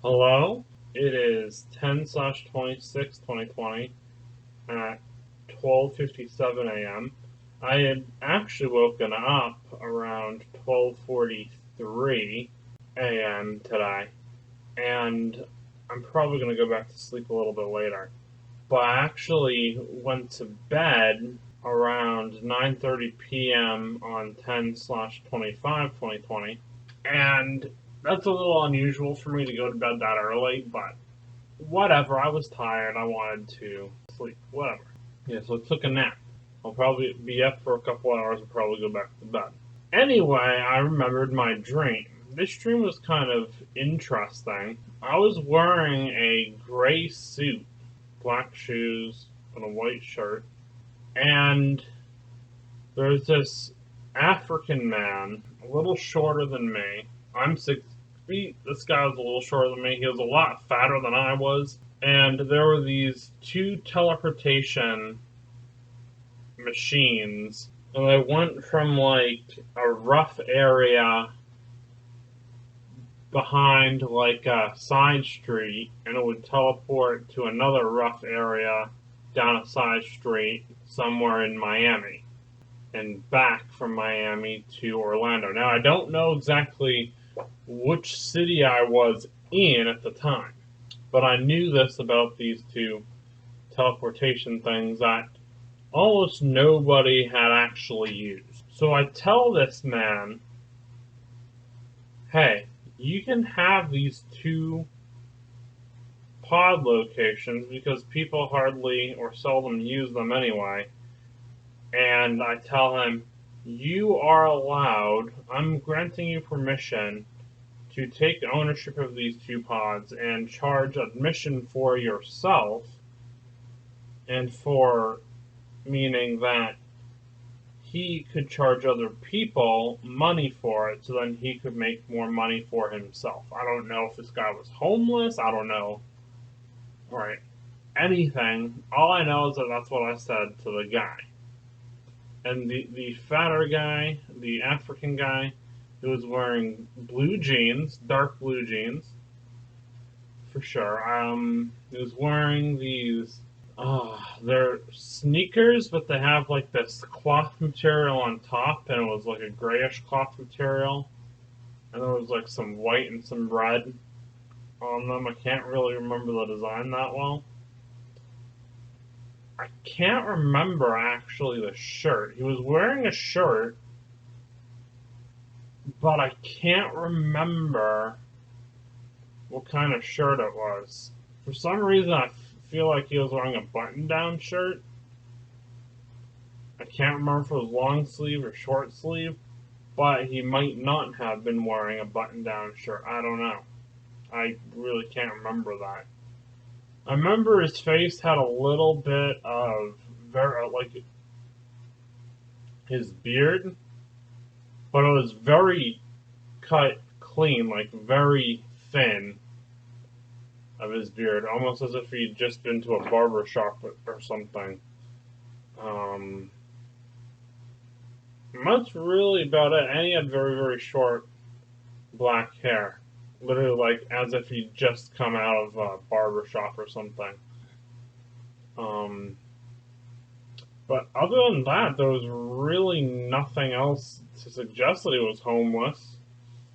Hello? It is 10/26/2020 at 12:57 a.m. I had actually woken up around 12:43 a.m. today, and I'm probably going to go back to sleep a little bit later. But I actually went to bed around 9:30 p.m. on 10/25/2020, and that's a little unusual for me to go to bed that early, but whatever. I was tired. I wanted to sleep. Whatever. Yeah, so I took a nap. I'll probably be up for a couple hours and probably go back to bed. Anyway, I remembered my dream. This dream was kind of interesting. I was wearing a gray suit, black shoes, and a white shirt, and there's this African man, a little shorter than me. I'm 6 feet. This guy was a little shorter than me. He was a lot fatter than I was. And there were these two teleportation machines. And they went from like a rough area behind like a side street, and it would teleport to another rough area down a side street somewhere in Miami and back from Miami to Orlando. Now, I don't know exactly which city I was in at the time, but I knew this about these two teleportation things that almost nobody had actually used. So I tell this man, hey, you can have these two pod locations because people hardly or seldom use them anyway. And I tell him, you are allowed, I'm granting you permission to take ownership of these two pods and charge admission for yourself, and for meaning that he could charge other people money for it so then he could make more money for himself. I don't know if this guy was homeless, I don't know. Right. Anything. All I know is that that's what I said to the guy. And the fatter guy, the African guy, he was wearing blue jeans, dark blue jeans, for sure. He was wearing these, they're sneakers, but they have like this cloth material on top, and it was like a grayish cloth material, and there was like some white and some red on them. I can't really remember the design that well. I can't remember actually the shirt. He was wearing a shirt, but I can't remember what kind of shirt it was. For some reason, I feel like he was wearing a button-down shirt. I can't remember if it was long sleeve or short sleeve, but he might not have been wearing a button-down shirt. I don't know. I really can't remember that. I remember his face had a little bit of like his beard, but it was very cut clean, like very thin of his beard, almost as if he'd just been to a barber shop or something. That's really about it. And he had very, very short black hair. Literally like as if he'd just come out of a barber shop or something. But other than that, there was really nothing else to suggest that he was homeless.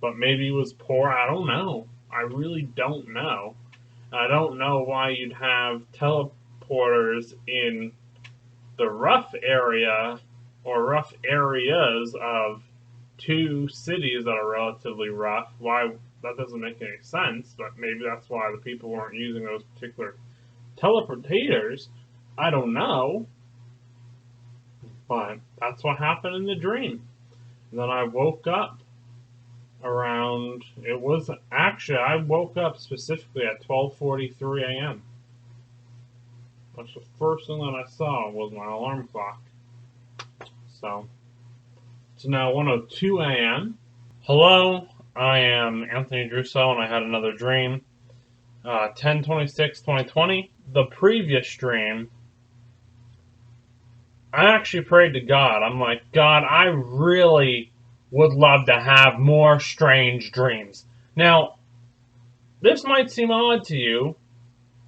But maybe he was poor. I don't know. I really don't know. I don't know why you'd have teleporters in the rough area or rough areas of two cities that are relatively rough. Why that doesn't make any sense, but maybe that's why the people weren't using those particular teleportators. I don't know. But that's what happened in the dream. And then I woke up around, it was actually, I woke up specifically at 12:43 a.m. That's the first thing that I saw was my alarm clock. So, it's now 1:02 a.m. Hello, I am AnthonyGiarrusso, and I had another dream. 10/26/2020. The previous dream, I actually prayed to God. I'm like, God, I really would love to have more strange dreams. Now, this might seem odd to you.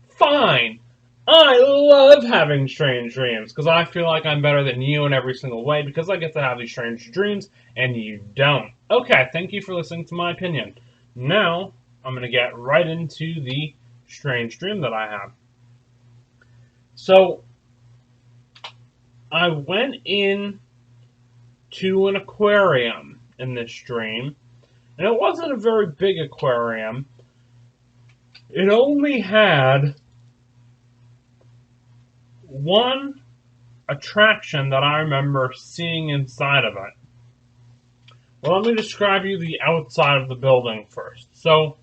Fine. I love having strange dreams because I feel like I'm better than you in every single way because I get to have these strange dreams and you don't. Okay, thank you for listening to my opinion. Now, I'm going to get right into the strange dream that I had. So, I went in to an aquarium in this dream, and it wasn't a very big aquarium. It only had one attraction that I remember seeing inside of it. Well, let me describe you the outside of the building first. So,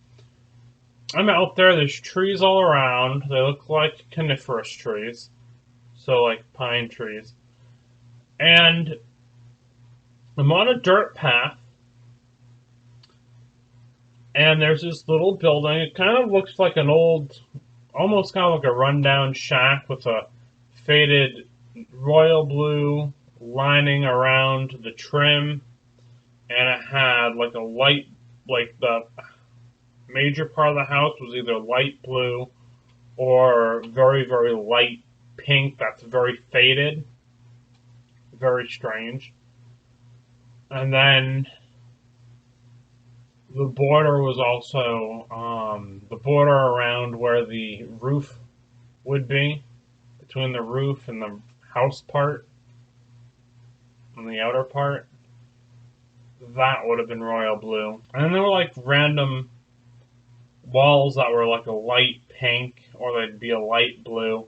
I'm out there, there's trees all around. They look like coniferous trees. So, like pine trees. And I'm on a dirt path. And there's this little building. It kind of looks like an old, almost kind of like a rundown shack with a faded royal blue lining around the trim. And it had like a light, like the major part of the house was either light blue or very, very light pink that's very faded. Very strange. And then the border was also the border around where the roof would be, between the roof and the house part, on the outer part. That would have been royal blue. And then there were like random walls that were like a light pink, or they'd be a light blue.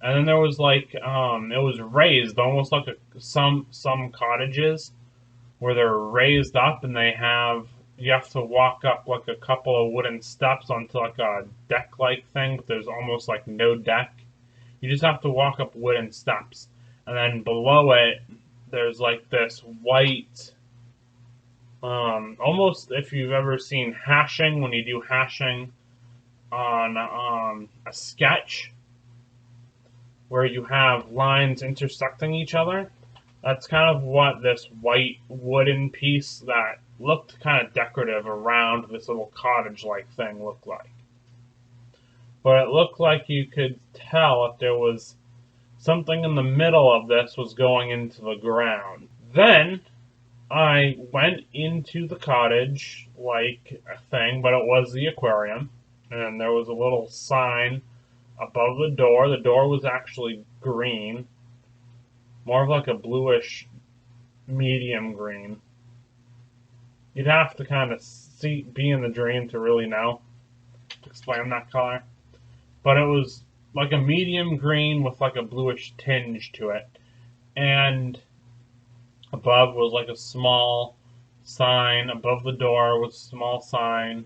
And then there was like it was raised, almost like some cottages where they're raised up, and you have to walk up like a couple of wooden steps onto like a deck-like thing, but there's almost like no deck. You just have to walk up wooden steps, and then below it there's like this white. Almost if you've ever seen hashing, when you do hashing on a sketch where you have lines intersecting each other, that's kind of what this white wooden piece that looked kind of decorative around this little cottage-like thing looked like. But it looked like you could tell if there was something in the middle of this was going into the ground. Then I went into the cottage-like thing, but it was the aquarium, and there was a little sign above the door. The door was actually green, more of like a bluish medium green. You'd have to kind of be in the dream to really know, to explain that color. But it was like a medium green with like a bluish tinge to it. And above was like a small sign. Above the door was a small sign.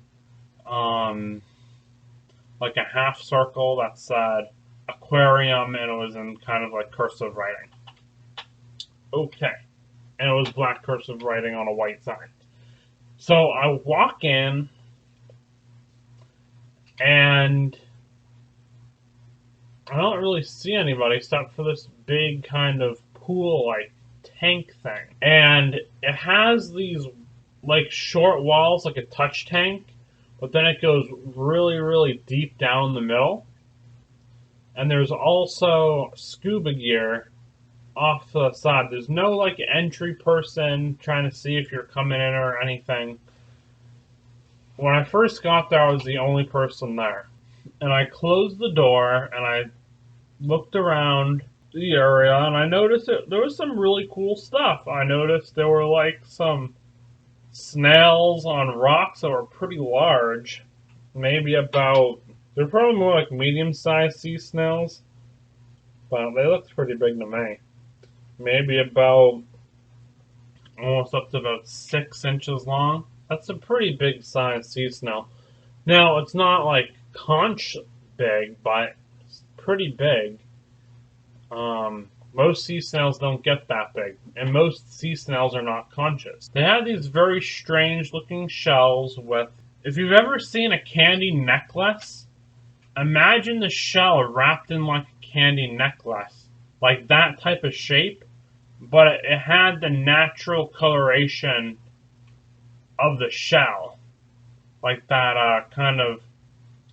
Like a half circle that said Aquarium, and it was in kind of like cursive writing. Okay. And it was black cursive writing on a white sign. So I walk in, and I don't really see anybody except for this big kind of pool-like tank thing. And it has these like short walls, like a touch tank, but then it goes really, really deep down the middle. And there's also scuba gear off to the side. There's no like entry person trying to see if you're coming in or anything. When I first got there, I was the only person there. And I closed the door and I looked around the area, and I noticed there was some really cool stuff. I noticed there were like some snails on rocks that were pretty large. Maybe about, they're probably more like medium-sized sea snails, but they looked pretty big to me. Maybe about, almost up to about 6 inches long. That's a pretty big size sea snail. Now, it's not like conch big, but it's pretty big. Most sea snails don't get that big, and most sea snails are not conchs. They have these very strange looking shells with, if you've ever seen a candy necklace, imagine the shell wrapped in like a candy necklace, like that type of shape, but it had the natural coloration of the shell, like that kind of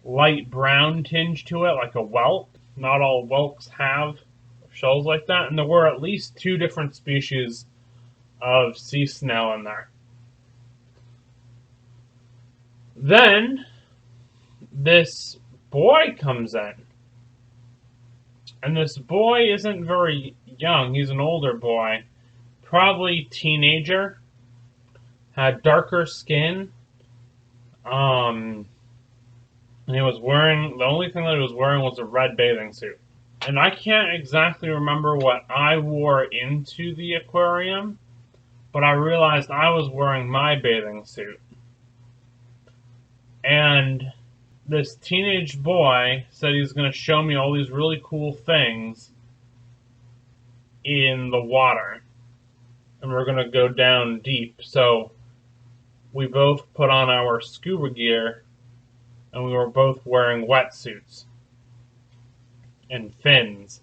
light brown tinge to it, like a whelk. Not all whelks have shells like that, and there were at least 2 different species of sea snail in there. Then this boy comes in, and this boy isn't very young. He's an older boy, probably teenager, had darker skin. And he was wearing, the only thing that he was wearing was a red bathing suit. And I can't exactly remember what I wore into the aquarium, but I realized I was wearing my bathing suit. And this teenage boy said he was going to show me all these really cool things in the water. And we're going to go down deep. So we both put on our scuba gear, and we were both wearing wetsuits and fins.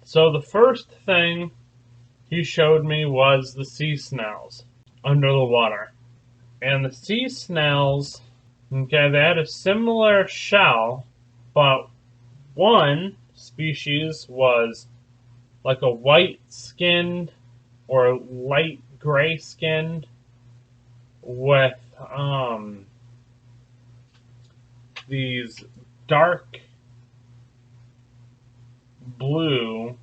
So the first thing he showed me was the sea snails under the water. And the sea snails, okay, they had a similar shell, but one species was like a white-skinned or light gray-skinned with these dark blue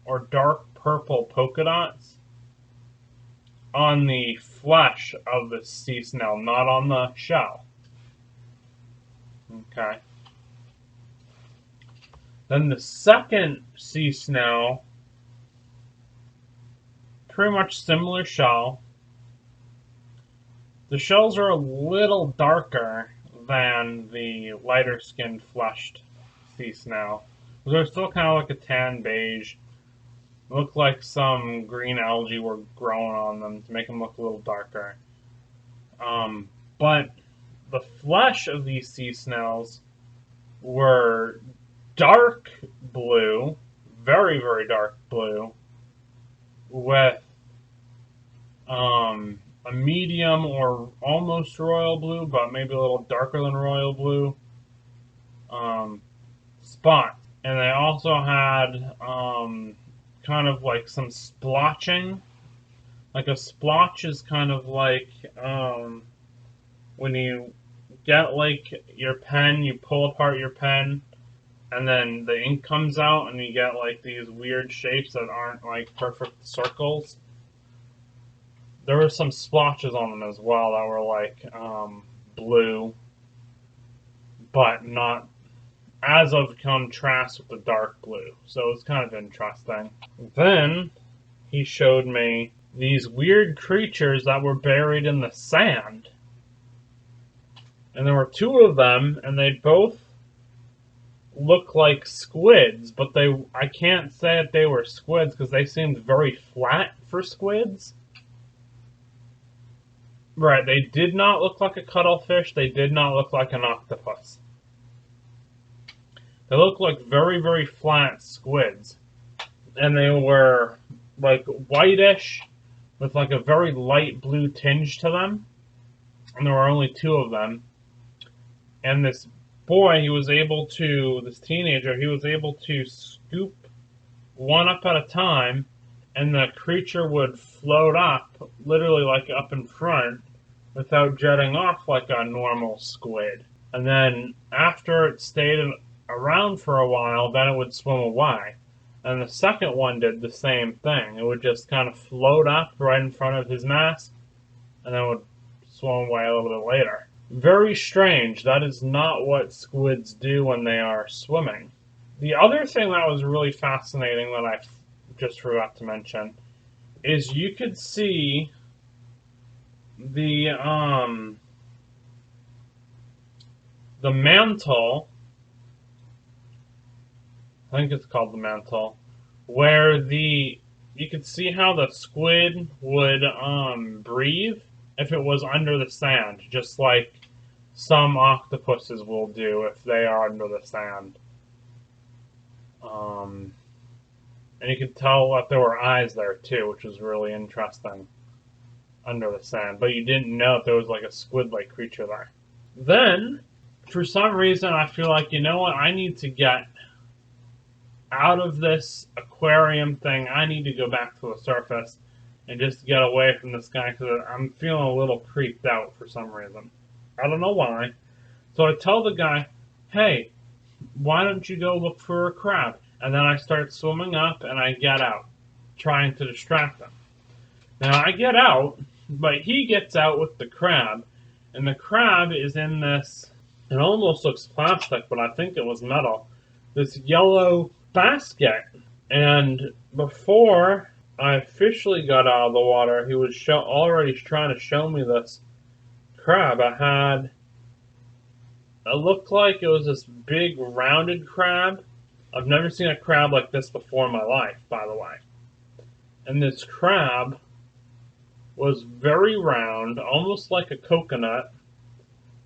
or dark purple polka dots on the flesh of the sea snail, not on the shell. Okay. Then the second sea snail, pretty much similar shell. The shells are a little darker than the lighter skinned fleshed sea snail. They're still kind of like a tan beige. Look like some green algae were growing on them to make them look a little darker. But the flesh of these sea snails were dark blue, very, very dark blue, with a medium or almost royal blue, but maybe a little darker than royal blue spots. And they also had kind of like some splotching. Like a splotch is kind of like when you get like your pen, you pull apart your pen, and then the ink comes out, and you get like these weird shapes that aren't like perfect circles. There were some splotches on them as well that were like blue, but not as of contrast with the dark blue. So it's kind of interesting. Then he showed me these weird creatures that were buried in the sand. And there were 2 of them, and they both look like squids, but I can't say that they were squids because they seemed very flat for squids. Right, they did not look like a cuttlefish. They did not look like an octopus. They looked like very, very flat squids. And they were like whitish with like a very light blue tinge to them. And there were only 2 of them. And this boy, this teenager, he was able to scoop one up at a time, and the creature would float up, literally like up in front, without jetting off like a normal squid. And then after it stayed around for a while, then it would swim away. And the second one did the same thing. It would just kind of float up right in front of his mask, and then would swim away a little bit later. Very strange. That is not what squids do when they are swimming. The other thing that was really fascinating that I just forgot to mention is you could see the mantle. I think it's called the mantle, where you could see how the squid would breathe if it was under the sand, just like some octopuses will do if they are under the sand. And you could tell that there were eyes there too, which was really interesting. under the sand, but you didn't know if there was like a squid-like creature there. Then, for some reason, I feel like, you know what, I need to get out of this aquarium thing. I need to go back to the surface and just get away from this guy because I'm feeling a little creeped out for some reason. I don't know why. So I tell the guy, hey, why don't you go look for a crab? And then I start swimming up and I get out, trying to distract him. Now I get out, but he gets out with the crab, and the crab is in this, it almost looks plastic, but I think it was metal, this yellow basket. And before I officially got out of the water, he was already trying to show me this crab. It looked like it was this big rounded crab. I've never seen a crab like this before in my life, by the way. And this crab was very round, almost like a coconut,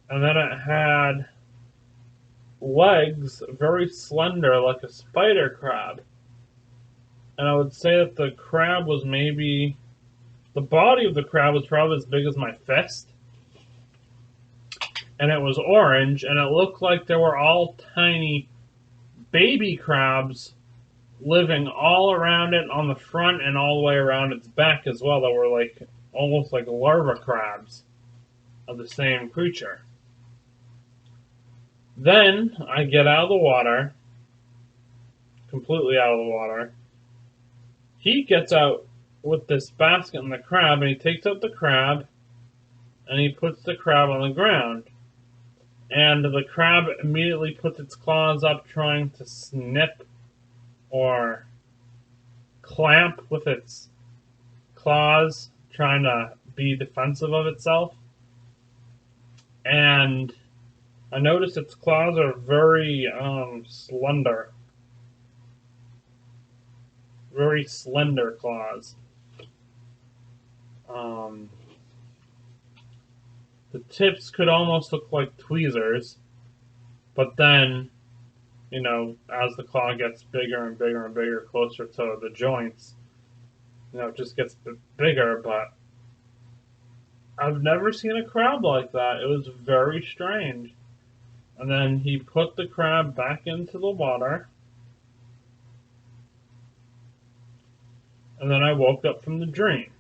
and then it had legs very slender like a spider crab. And I would say that the crab was maybe, the body of the crab was probably as big as my fist. And it was orange, and it looked like there were all tiny baby crabs living all around it on the front and all the way around its back as well, that were like almost like larva crabs of the same creature. Then I get out of the water, completely out of the water. He gets out with this basket and the crab, and he takes out the crab and he puts the crab on the ground. And the crab immediately puts its claws up, trying to snip or clamp with its claws, trying to be defensive of itself. And I noticed its claws are very slender. Very slender claws. The tips could almost look like tweezers, but then, you know, as the claw gets bigger and bigger and bigger, closer to the joints, you know, it just gets bigger. But I've never seen a crab like that. It was very strange. And then he put the crab back into the water. And then I woke up from the dream.